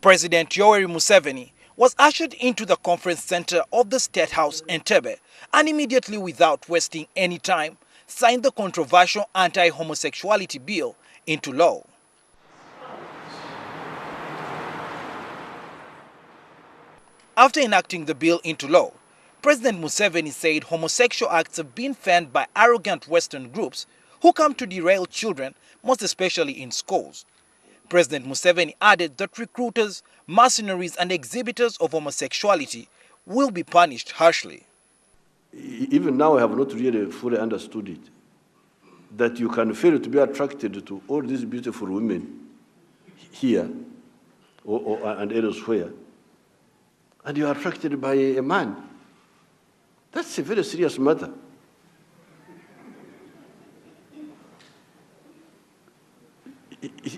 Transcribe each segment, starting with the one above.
President Yoweri Museveni was ushered into the conference center of the State House in Entebbe and immediately, without wasting any time, signed the controversial anti-homosexuality bill into law. After enacting the bill into law, President Museveni said homosexual acts have been fanned by arrogant Western groups who come to derail children, most especially in schools. President Museveni added that recruiters, mercenaries and exhibitors of homosexuality will be punished harshly. Even now I have not really fully understood it, that you can fail to be attracted to all these beautiful women here and elsewhere, and you are attracted by a man. That's a very serious matter.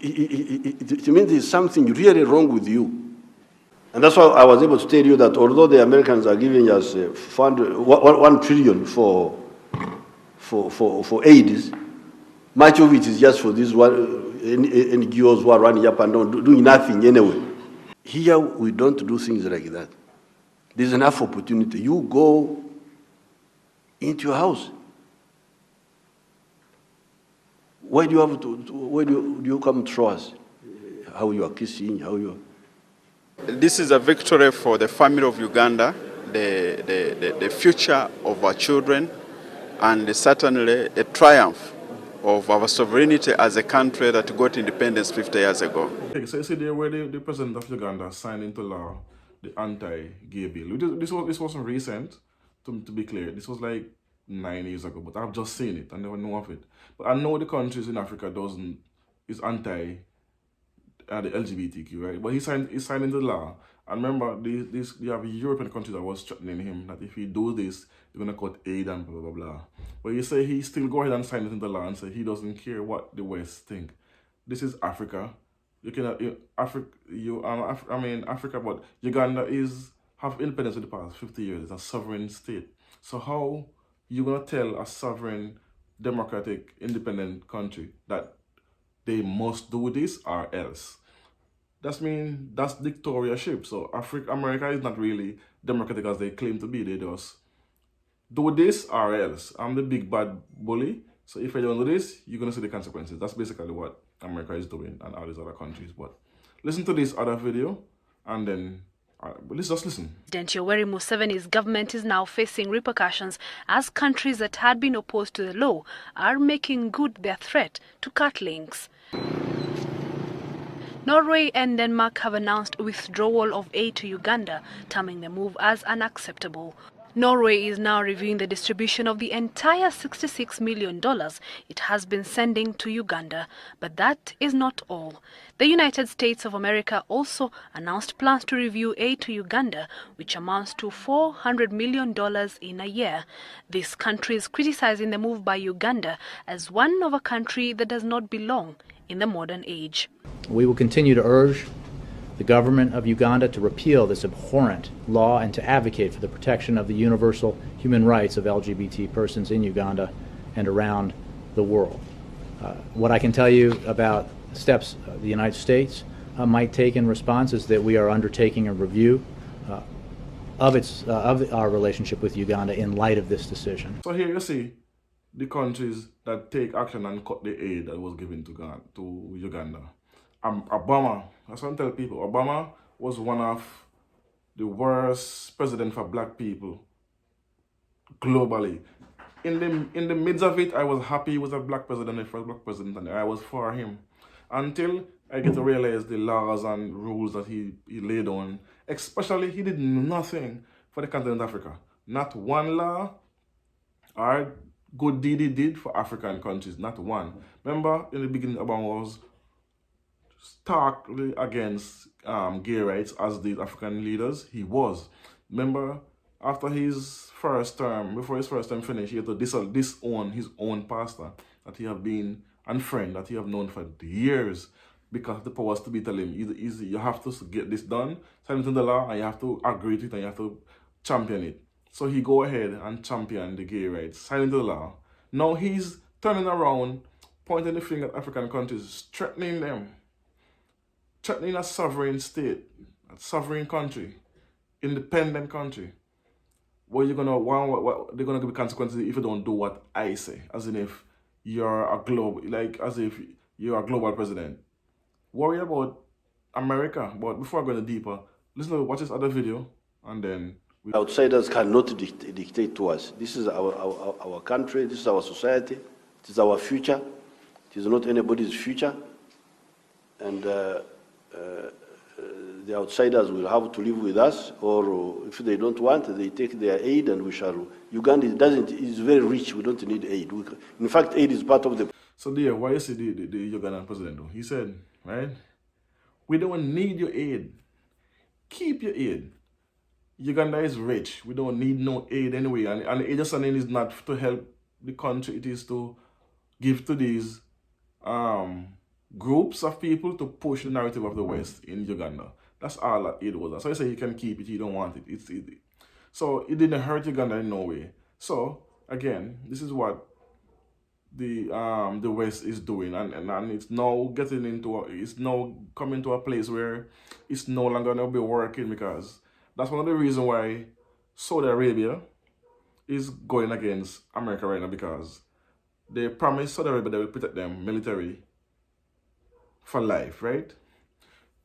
It means there's something really wrong with you. And that's why I was able to tell you that although the Americans are giving us $1 trillion for AIDS, much of it is just for these NGOs who are running up and down, doing nothing anyway. Here, we don't do things like that. There's enough opportunity. You go into your house. Why do you have why do you come to us? How you are kissing, how you are... This is a victory for the family of Uganda, the future of our children, and certainly a triumph of our sovereignty as a country that got independence 50 years ago. Okay, so you see there where the president of Uganda signed into law the anti-gay bill. This wasn't recent, to be clear. This was like 9 years ago, but I've just seen it. I never knew of it. But I know the countries in Africa is anti the LGBTQ, right? But he signed into law. And remember, you have European countries that was threatening him that if he do this, they're gonna cut aid and blah blah blah. But you say he still go ahead and sign it into law and say he doesn't care what the West think. This is Africa. You cannot Africa, but Uganda have independence in the past 50 years. It's a sovereign state. So how you gonna tell a sovereign, democratic, independent country that they must do this or else? That's dictatorship. So America is not really democratic as they claim to be. They just do this or else. I'm the big bad bully. So if I don't do this, you're gonna see the consequences. That's basically what America is doing and all these other countries. But listen to this other video and then let's just listen. President Yoweri Museveni's government is now facing repercussions as countries that had been opposed to the law are making good their threat to cut links. Norway and Denmark have announced withdrawal of aid to Uganda, terming the move as unacceptable. Norway is now reviewing the distribution of the entire $66 million it has been sending to Uganda. But that is not all. The United States of America also announced plans to review aid to Uganda, which amounts to $400 million in a year. This country is criticizing the move by Uganda as one of a country that does not belong in the modern age. We will continue to urge the government of Uganda to repeal this abhorrent law and to advocate for the protection of the universal human rights of LGBT persons in Uganda and around the world. What I can tell you about steps the United States might take in response is that we are undertaking a review of our relationship with Uganda in light of this decision. So here you see the countries that take action and cut the aid that was given to Uganda. Obama, that's what I tell people, Obama was one of the worst presidents for black people globally. In the midst of it, I was happy he was a black president, the first black president, and I was for him. Until I get to realize the laws and rules that he laid on, especially he did nothing for the continent of Africa. Not one law or good deed he did for African countries, not one. Remember, in the beginning, Obama was starkly against gay rights as the African leaders. He was. Remember, after his first term, before his first term finished, he had to disown his own pastor that he had been and friend that he have known for years, because the powers to be telling him, either you have to get this done, sign it into the law, and you have to agree to it, and you have to champion it. So he go ahead and champion the gay rights, sign into the law. Now he's turning around, pointing the finger at African countries, threatening them threatening a sovereign state, a sovereign country, independent country. What you're gonna what they're gonna give consequences if you don't do what I say, as in if you're a global, like as if you're a global president. Worry about America. But before I go any deeper, listen to watch this other video, and then Outsiders cannot dictate to us. This is our country, this is our society, it is our future, it is not anybody's future. And the outsiders will have to live with us, or if they don't want, they take their aid and we shall. Uganda is very rich, we don't need aid. In fact, aid is part of the... So there, why you see the Ugandan president though? He said, right, we don't need your aid. Keep your aid. Uganda is rich. We don't need no aid anyway. And the aid is not to help the country, it is to give to these groups of people to push the narrative of the West in Uganda. That's all that aid was. That's why I say you can keep it, you don't want it. It's easy. So it didn't hurt Uganda in no way. So again, this is what the West is doing, and it's now getting into it's now coming to a place where it's no longer gonna be working, because that's one of the reasons why Saudi Arabia is going against America right now, because they promised Saudi Arabia they will protect them military for life, right?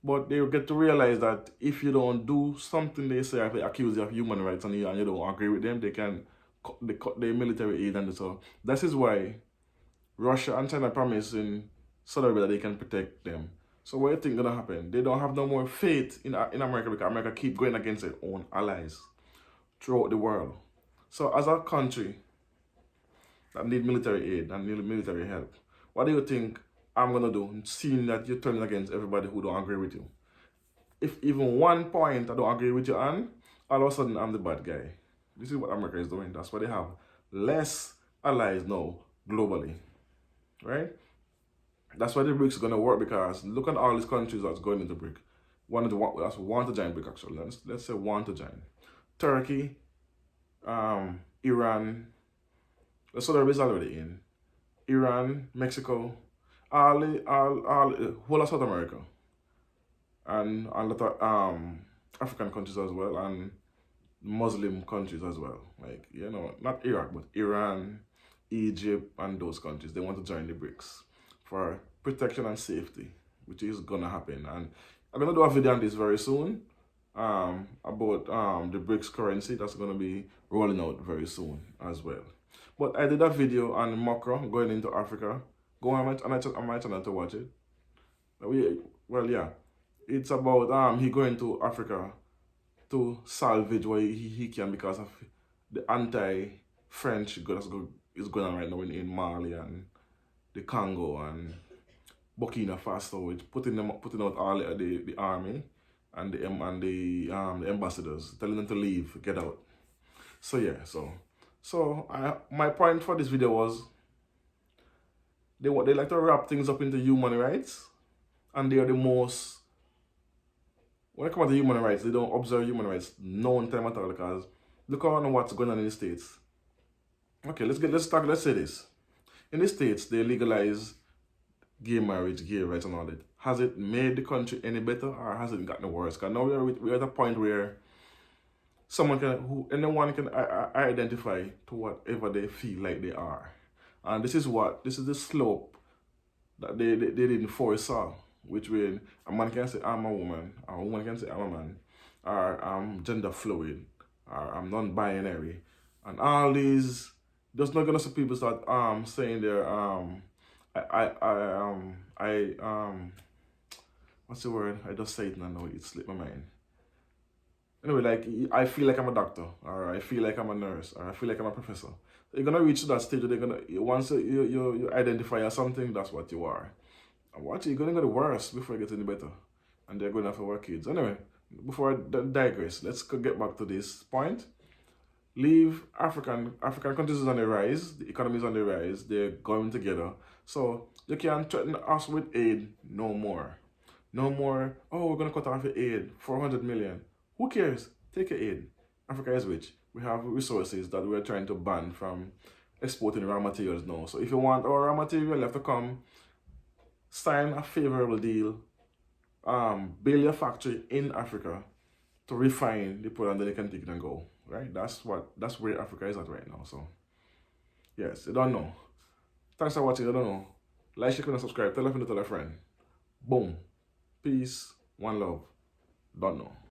But they get to realize that if you don't do something they say, if they accuse you of human rights and you don't agree with them, they can cut their military aid. And so that is why Russia and China promising Saudi Arabia that they can protect them. So what do you think gonna happen? They don't have no more faith in America, because America keep going against their own allies throughout the world. So as a country that need military aid and need military help, what do you think I'm gonna do, seeing that you're turning against everybody who don't agree with you? If even one point I don't agree with you on, all of a sudden I'm the bad guy. This is what America is doing. That's why they have less allies now globally, right? That's why the BRICS is gonna work, because look at all these countries that's going into BRIC. Want to join BRIC actually. Let's say want to join. Turkey, Iran. Saudi Arabia is already in. Iran, Mexico, all whole of South America, and a lot of African countries as well, and Muslim countries as well. Like, you know, not Iraq, but Iran, Egypt, and those countries. They want to join the BRICS for protection and safety, which is gonna happen. And I'm gonna do a video on this very soon, about the BRICS currency that's gonna be rolling out very soon as well. But I did a video on Macron going into Africa. Go on my channel to watch it. Well, yeah, it's about he going to Africa to salvage what he can, because of the anti-French is going on right now in Mali and the Congo and Burkina Faso, which putting out all the army and the ambassadors, telling them to leave, get out. So yeah, my point for this video was they like to wrap things up into human rights, and they are the most, when it comes to human rights, they don't observe human rights no time at all, because look on what's going on in the States. Okay, let's say this. In the States, they legalize gay marriage, gay rights and all that. Has it made the country any better, or has it gotten worse? Because now we're at a point where anyone can identify to whatever they feel like they are. And this is the slope that they didn't foresaw, which when a man can say I'm a woman, or a woman can say I'm a man, or I'm gender fluid, or I'm non-binary, and all these, there's not gonna see people start saying they're what's the word? I just say it and I know it slipped my mind. Anyway, like, I feel like I'm a doctor, or I feel like I'm a nurse, or I feel like I'm a professor. You're gonna reach to that stage where once you identify as something, that's what you are. And watch it, you're gonna get worse before it gets any better. And they're going after our kids. Anyway, before I digress, let's get back to this point. Leave African countries is on the rise, the economy is on the rise, they're going together. So you can't threaten us with aid no more. No more, oh, we're gonna cut off your aid, 400 million. Who cares? Take your aid. Africa is rich. We have resources that we're trying to ban from exporting raw materials now. So if you want our raw material, you have to come sign a favorable deal build a factory in Africa to refine the product, and then they can take it and go. Right? That's where Africa is at right now. So yes, I don't know. Thanks for watching. I don't know. Like, share, and subscribe. Tell a friend to tell a friend. Boom. Peace. One love. Don't know.